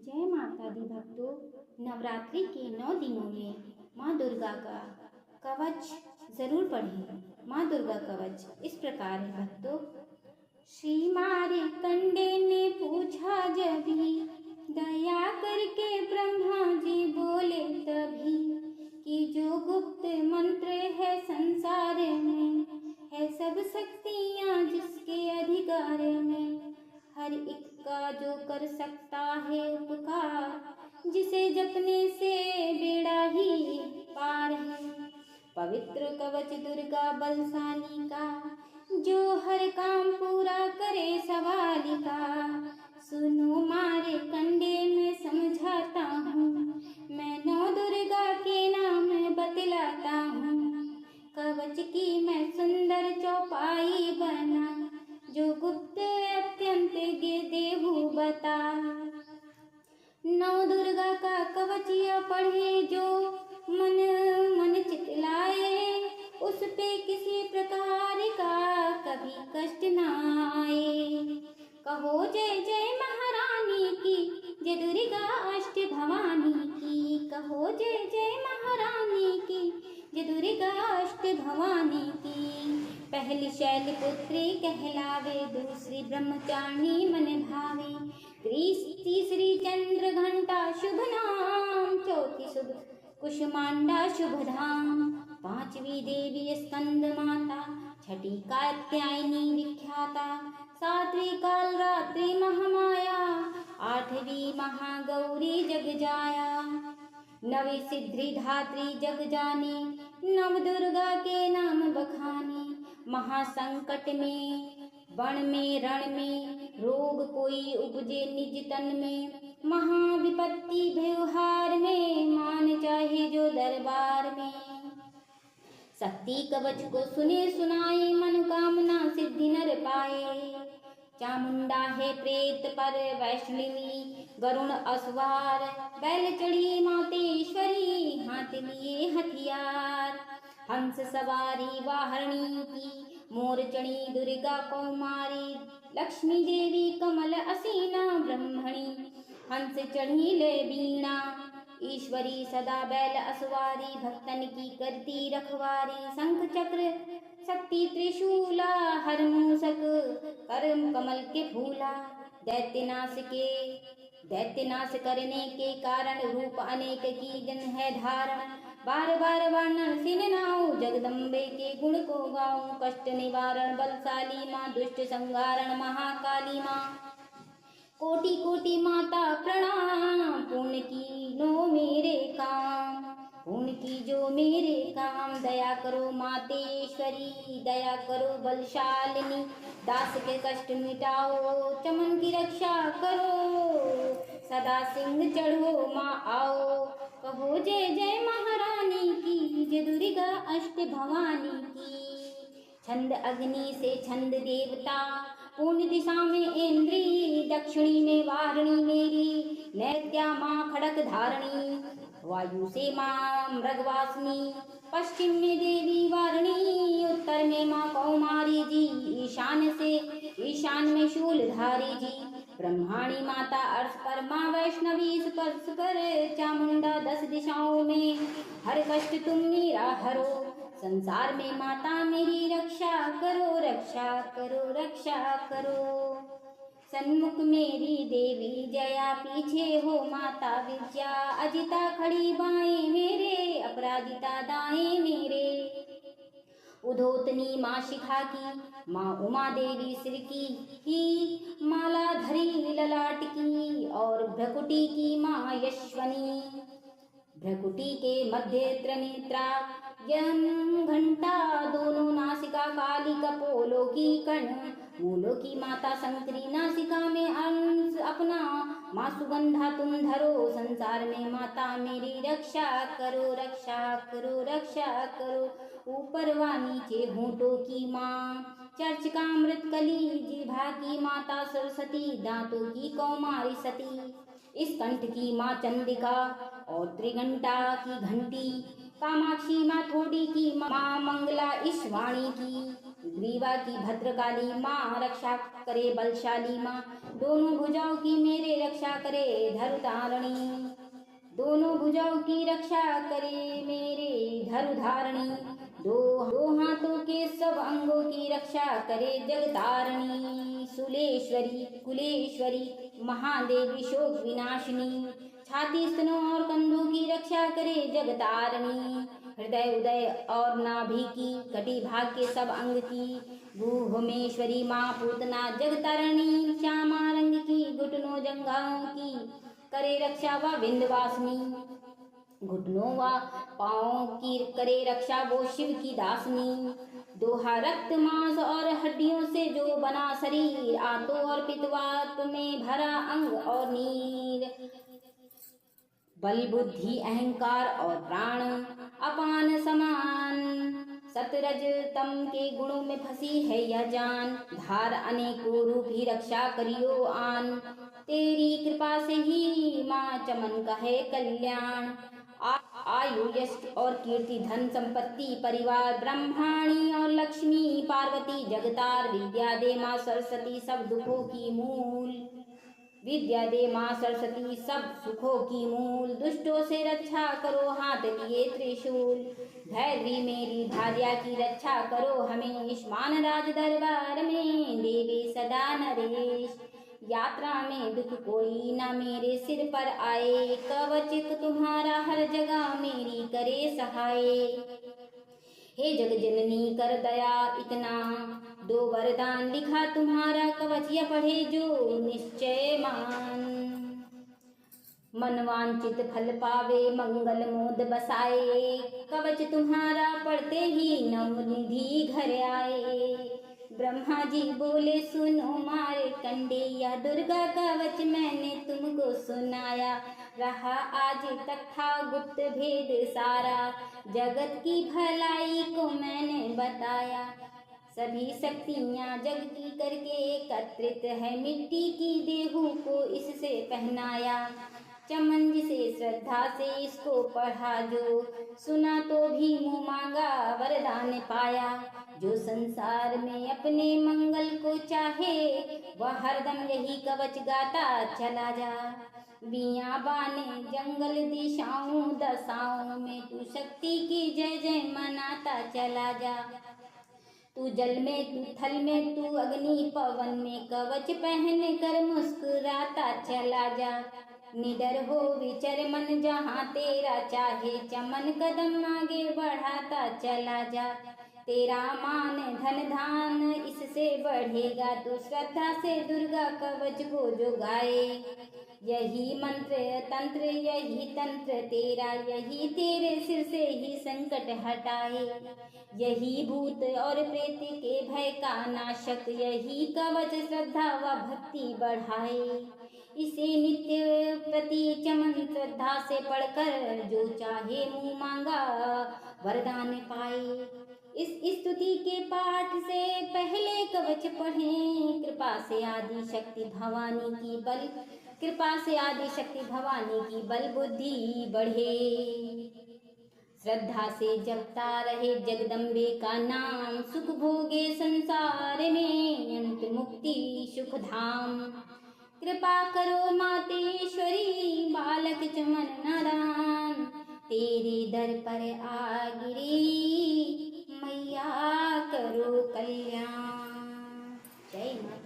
जय माता दी भक्तों। नवरात्रि के 9 दिनों में माँ दुर्गा का कवच जरूर पढ़ें। माँ दुर्गा कवच इस प्रकार है भक्तों। श्री मार्कंडे ने पूछा जभी, दया करके ब्रह्मा जी बोले तभी, कि जो गुप्त मंत्र है संसार में, है सब शक्तियाँ जिसके अधिकार में। हर एक का जो कर सकता है उपकार, जिसे जपने से बेड़ा ही पार है। पवित्र कवच दुर्गा बलशाली का, जो हर काम पूरा करे सवाली का। सुनो मारे कंडे में समझाता हूँ, मैं नौ दुर्गा के नाम बतलाता हूँ। कवच की मैं सुंदर चौपाई बना, जो गुप्त अत्यंत देहु बता। नौ दुर्गा का कवच यह पढ़े जो मन मन चितलाए, उस पे किसी प्रकार का कभी कष्ट न आए। कहो जय जय महारानी की, जय दुर्गा अष्ट भवानी की। कहो जय जय महारानी की, जय दुर्गा अष्ट भवानी की। पहली शैलपुत्री कहलावे, दूसरी ब्रह्मचारिणी मन भावे, तीसरी चंद्र घंटा शुभ नाम, चौथी शुभ कुष्मांडा शुभ धाम। पांचवी देवी स्कंद माता, छठी कात्यायनी विख्याता, सातवीं काल रात्रि महामाया, आठवीं महागौरी जग जाया। नवी सिद्धि धात्री जग जाने, नव दुर्गा के नाम बखाने। महासंकट में वन में रण में, रोग कोई उपजे निज तन में, महाविपत्ति व्यवहार में, मान चाहे जो दरबार में। शक्ति कवच को सुने सुनाए, मनोकामना सिद्धि नर पाए। चामुंडा है प्रेत पर वैष्णवी, गरुण असवार, बैल चढ़ी मातेश्वरी, हाथ लिए हथियार। हंस सवारी वाहरणी की, मोर चढ़ी दुर्गा कौमारी, लक्ष्मी देवी कमल असीना ब्रह्मणी, हंस चढ़ी ले बीणा। ईश्वरी सदा बैल असवारी, भक्तन की करती रखवारी। शंख चक्र शक्ति त्रिशूला, हर मूसक करम कमल के फूला। दैत्यनाश करने के कारण, रूप अनेक की जन है धारण। बार बार वर्णन सिन नाऊ, जगदम्बे के गुण को गाऊं। कष्ट निवारण बलशाली माँ, दुष्ट संहारण महाकाली माँ। कोटि कोटि माता प्रणाम, पूर्ण की नो मेरे काम, पूर्ण की जो मेरे काम। दया करो मातेश्वरी, दया करो बलशालिनी, दास के कष्ट मिटाओ, चमन की रक्षा करो, सदा सिंह चढ़ो माँ आओ। कहो जय जय महारानी की, जय दुर्गा अष्ट भवानी की। छंद अग्नि से छंद देवता, पूर्व दिशा में इंद्री, दक्षिणी में वारणी मेरी, नैत्या माँ खड़क धारणी। वायु से माँ मृगवासिनी, पश्चिम में देवी वारणी, उत्तर में माँ कौमारी जी, ईशान में शूलधारी जी। ब्रह्माणी माता अर्श पर, माँ वैष्णवी स्पर्श पर, चामुंडा 10 दिशाओं में, हर कष्ट तुम मेरा हरो। संसार में माता मेरी रक्षा करो, रक्षा करो, रक्षा करो। सन्मुख मेरी देवी जया, पीछे हो माता विद्या। अजिता खड़ी बाएं मेरे, अपराजिता दाएं मेरे। उधोतनी माँ शिखा की, माँ उमा देवी सिर की ही, माला धरी ललाट की, और भ्रकुटी की माँ यशवनी। भ्रकुटी के मध्य त्रिनेत्रा, यम घंटा, दोनों नासिका काली कपोलों की कर्ण। मूलों की माता शंकरी, नासिका में अंश अपना, माँ सुगंधा तुम धरो। संसार में माता मेरी रक्षा करो, रक्षा करो, रक्षा करो। ऊपर व नीचे होठों की माँ, चर्च का अमृत कली, जिह्वा की माता सरस्वती, दांतों की कौमारी सती। इस कंठ की माँ चंडिका, और त्रिघंटा की घंटी, कामाक्षी माँ थोड़ी की माँ मंगला इस वाणी की। ग्रीवा की भद्रकाली माँ रक्षा करे बलशाली माँ, दोनों भुजाओं की मेरे रक्षा करे धरुधारणी, दोनों भुजाओं की रक्षा करे मेरे धरुधारणी, दो हाथों के सब अंगों की रक्षा करे जगतारणी, सुलेश्वरी कुलेश्वरी महादेवी शोक विनाशिनी, छाती स्तनों और कंधों की रक्षा करे जगतारणी, हृदय उदय और नाभि की कटी भाग के सब अंग की भूमेश्वरी माँ पूतना जगतारणी, श्यामा रंग की घुटनों जंघाओं की करे रक्षा व विंध्यवासिनी, घुटनों व पाँवों की करे रक्षा वो शिव की दासनी, दोहा रक्त मांस और हड्डियों से जो बना शरीर, आतो और पित्तवात में भरा अंग और नीर, बल बुद्धि अहंकार और प्राण अपान समान, सतरज तम के गुणों में फंसी है यह जान, धार अनेकों रूप ही रक्षा करियो आन, तेरी कृपा से ही माँ चमन का है कल्याण, आयु यश और कीर्ति धन संपत्ति परिवार ब्रह्माणी और लक्ष्मी पार्वती जगतार, विद्या दे माँ सरस्वती सब दुखों की मूल, विद्या दे माँ सरस्वती सब सुखों की मूल, दुष्टों से रक्षा करो हाथ लिए त्रिशूल, भैरवी मेरी भार्या की रक्षा करो हमेश, मान राज दरबार में देवी सदा नरेश, यात्रा में दुख कोई ना मेरे सिर पर आए, कवच तुम्हारा हर जगह मेरी करे सहाय, हे जग जननी कर दया इतना, दो वरदान लिखा तुम्हारा कवच यह पढ़े जो निश्चय मान, मन वांछित फल पावे मंगल मोद बसाए, कवच तुम्हारा पढ़ते ही नवनिधि घर आए, ब्रह्मा जी बोले सुनो मारे कंडे, यह दुर्गा कवच मैंने तुमको सुनाया, रहा आज तक था गुप्त भेद सारा, जगत की भलाई को मैंने बताया, सभी शक्तियाँ जग की करके एकत्रित है, मिट्टी की देहू को इससे पहनाया, चमन जिसे श्रद्धा से इसको पढ़ा जो, सुना तो भी मुँह मांगा वरदान पाया, जो संसार में अपने मंगल को चाहे वह हरदम यही कवच गाता चला जा, बिया बाने जंगल दिशाओं दशाओं में तू शक्ति की जय जय मनाता चला जा, तू जल में तू थल में तू अग्नि पवन में कवच पहन कर मुस्कुराता चला जा, निडर हो विचर मन जहाँ तेरा चाहे, चमन कदम आगे बढ़ाता चला जा, तेरा मान धन धान इससे बढ़ेगा, तू श्रद्धा से दुर्गा कवच को जो गाए, यही मंत्र तंत्र यही तंत्र तेरा, यही तेरे सिर से ही संकट हटाए, यही भूत और प्रेत के भय का नाशक, यही कवच श्रद्धा व भक्ति बढ़ाए, इसे नित्य प्रति चमन श्रद्धा से पढ़कर जो चाहे मुँह मांगा वरदान पाए, इस स्तुति के पाठ से पहले कवच पढ़ें, कृपा से आदि शक्ति भवानी की बल, कृपा से आदि शक्ति भवानी की बल बुद्धि बढ़े, श्रद्धा से जपता रहे जगदम्बे का नाम, सुख भोगे संसार में अंत मुक्ति सुख धाम, कृपा करो मातेश्वरी बालक चमन नारायण, तेरे दर पर आ गिरी मैया करो कल्याण, जय माता।